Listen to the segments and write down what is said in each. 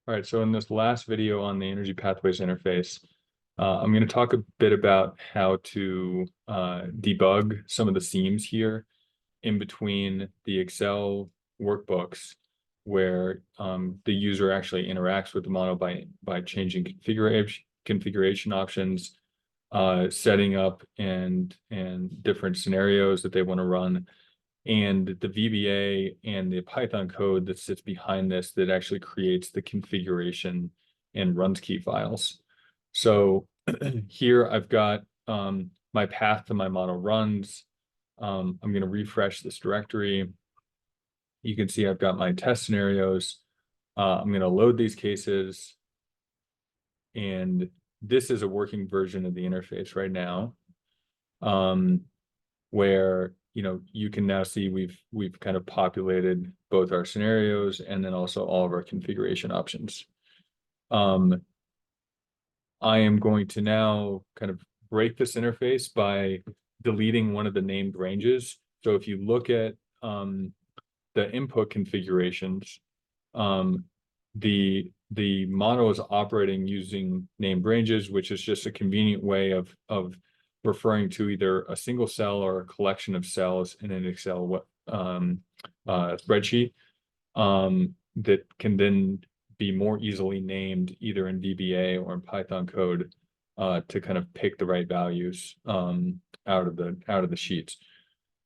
All right, so in this last video on the EnergyPATHWAYS interface, I'm going to talk a bit about how to debug some of the seams here in between the Excel workbooks where the user actually interacts with the model by changing configuration options, setting up and different scenarios that they want to run, and the VBA and the Python code that sits behind this that actually creates the configuration and runs key files. So here I've got my path to my model runs. I'm going to refresh this directory. You can see I've got my test scenarios. I'm going to load these cases. And this is a working version of the interface right now, where you can now see we've kind of populated both our scenarios and then also all of our configuration options. I am going to now kind of break this interface by deleting one of the named ranges. So if you look at the input configurations, the model is operating using named ranges, which is just a convenient way of referring to either a single cell or a collection of cells in an Excel spreadsheet that can then be more easily named either in VBA or in Python code to kind of pick the right values out of the sheets.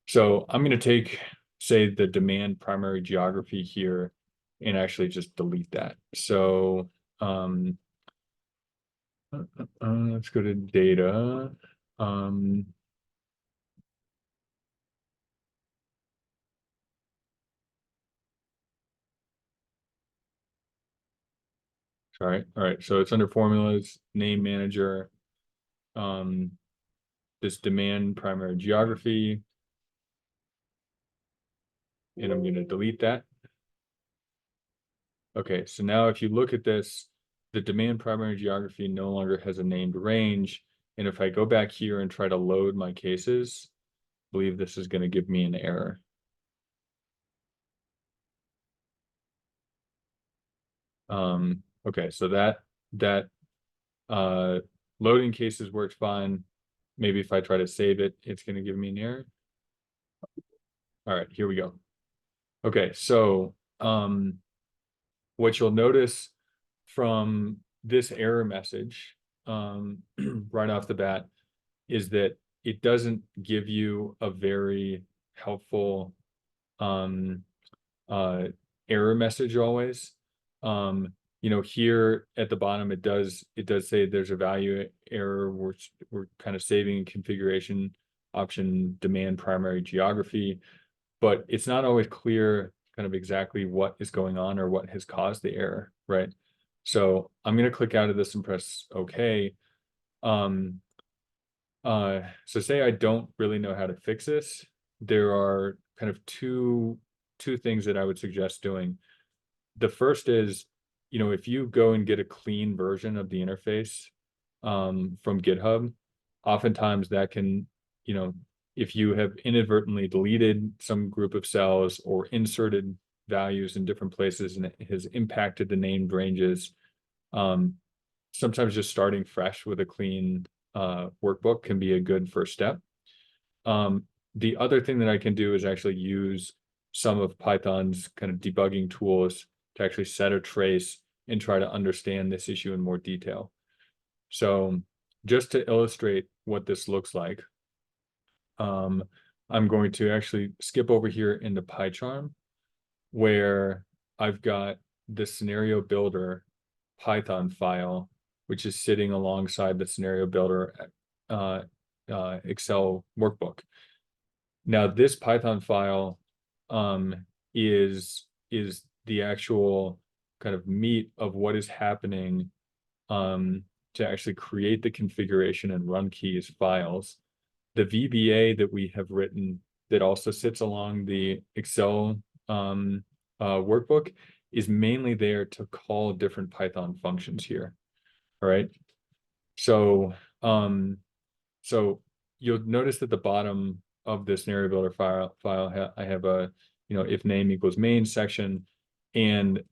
So I'm going to take, say, the demand primary geography here and actually just delete that. So let's go to data. Sorry. All right. So it's under formulas, name manager, this demand primary geography, and I'm going to delete that. Okay. So now if you look at this, the demand primary geography no longer has a named range. And if I go back here and try to load my cases, I believe this is going to give me an error. Okay, so that loading cases works fine. Maybe if I try to save it, it's going to give me an error. All right, here we go. Okay, so what you'll notice from this error message right off the bat is that it doesn't give you a very helpful error message always. Here at the bottom, it does say there's a value error. We're kind of saving configuration option demand primary geography, but it's not always clear kind of exactly what is going on or what has caused the error, right? So I'm going to click out of this and press OK. So say I don't really know how to fix this. There are kind of two things that I would suggest doing. The first is, if you go and get a clean version of the interface from GitHub, oftentimes that can, if you have inadvertently deleted some group of cells or inserted values in different places and it has impacted the named ranges, sometimes just starting fresh with a clean workbook can be a good first step. The other thing that I can do is actually use some of Python's kind of debugging tools to actually set a trace and try to understand this issue in more detail. So just to illustrate what this looks like, I'm going to actually skip over here into PyCharm, where I've got the scenario builder Python file, which is sitting alongside the scenario builder Excel workbook. Now, this Python file is the actual kind of meat of what is happening to actually create the configuration and run keys files. The VBA that we have written that also sits along the Excel workbook is mainly there to call different Python functions here. All right. So so you'll notice at the bottom of the scenario builder file I have a if name equals main section, and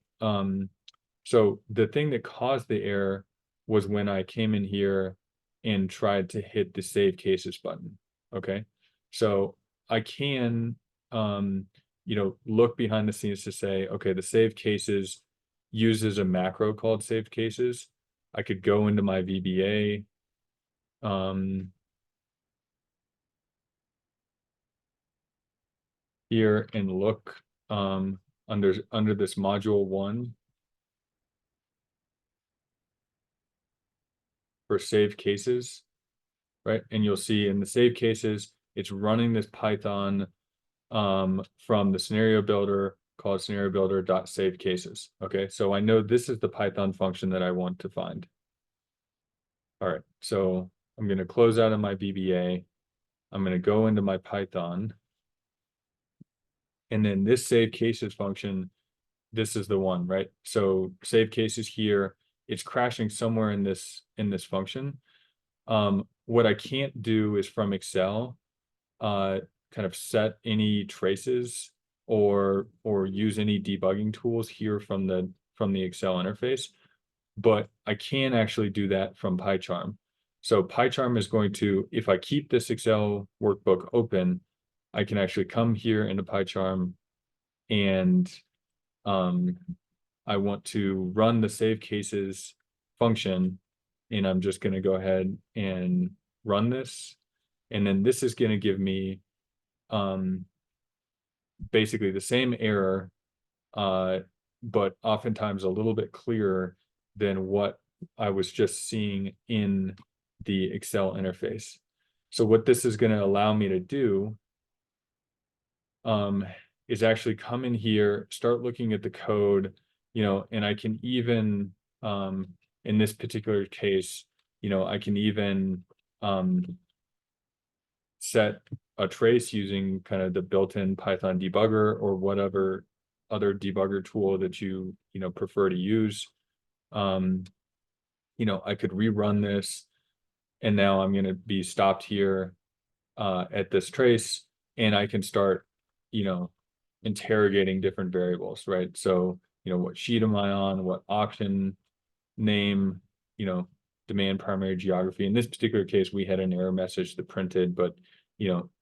So the thing that caused the error was when I came in here and tried to hit the save cases button. Okay. So I can, look behind the scenes to say, okay, the save cases uses a macro called save cases. I could go into my VBA, here and look under this module 1 for save cases, right? And you'll see in the save cases, it's running this Python from the scenario builder called scenario builder.save cases. Okay, so I know this is the Python function that I want to find. All right, so I'm going to close out of my VBA. I'm going to go into my Python. And then this save cases function, this is the one, right? So save cases here, it's crashing somewhere in this function. What I can't do is from Excel, kind of set any traces or use any debugging tools here from the Excel interface, but I can actually do that from PyCharm. So PyCharm is going to, if I keep this Excel workbook open, I can actually come here into PyCharm and I want to run the save cases function, and I'm just going to go ahead and run this. And then this is going to give me basically the same error, but oftentimes a little bit clearer than what I was just seeing in the Excel interface. So what this is going to allow me to do is actually come in here, start looking at the code, and I can even, in this particular case, I can even set a trace using kind of the built-in Python debugger or whatever other debugger tool that you prefer to use. I could rerun this, and now I'm going to be stopped here at this trace, and I can start, interrogating different variables, right? So, what sheet am I on? What option name, demand primary geography. In this particular case, we had an error message that printed, but,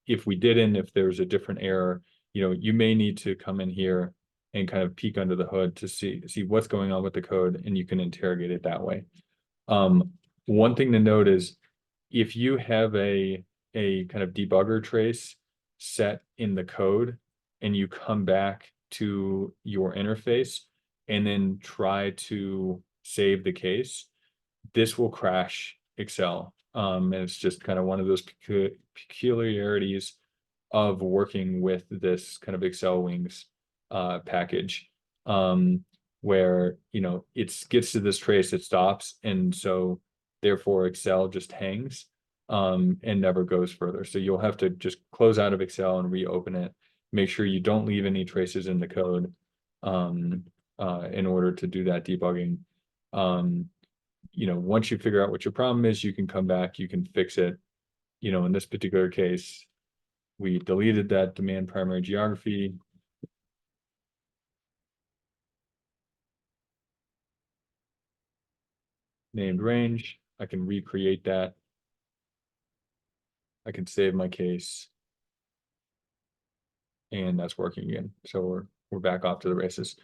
if we didn't, if there was a different error, you may need to come in here and kind of peek under the hood to see what's going on with the code, and you can interrogate it that way. One thing to note is if you have a kind of debugger trace set in the code and you come back to your interface and then try to save the case, this will crash Excel. And it's just kind of one of those peculiarities of working with this kind of Excel Wings package, where it gets to this trace, it stops, and so therefore Excel just hangs and never goes further. So you'll have to just close out of Excel and reopen it. Make sure you don't leave any traces in the code in order to do that debugging. Once you figure out what your problem is, you can come back, you can fix it. In this particular case, we deleted that demand primary geography. Named range, I can recreate that. I can save my case. And that's working again. So we're back off to the races.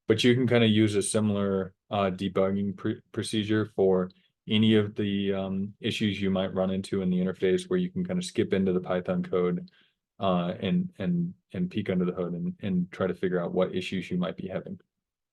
But you can kind of use a similar debugging procedure for any of the issues you might run into in the interface, where you can kind of skip into the Python code and peek under the hood and try to figure out what issues you might be having.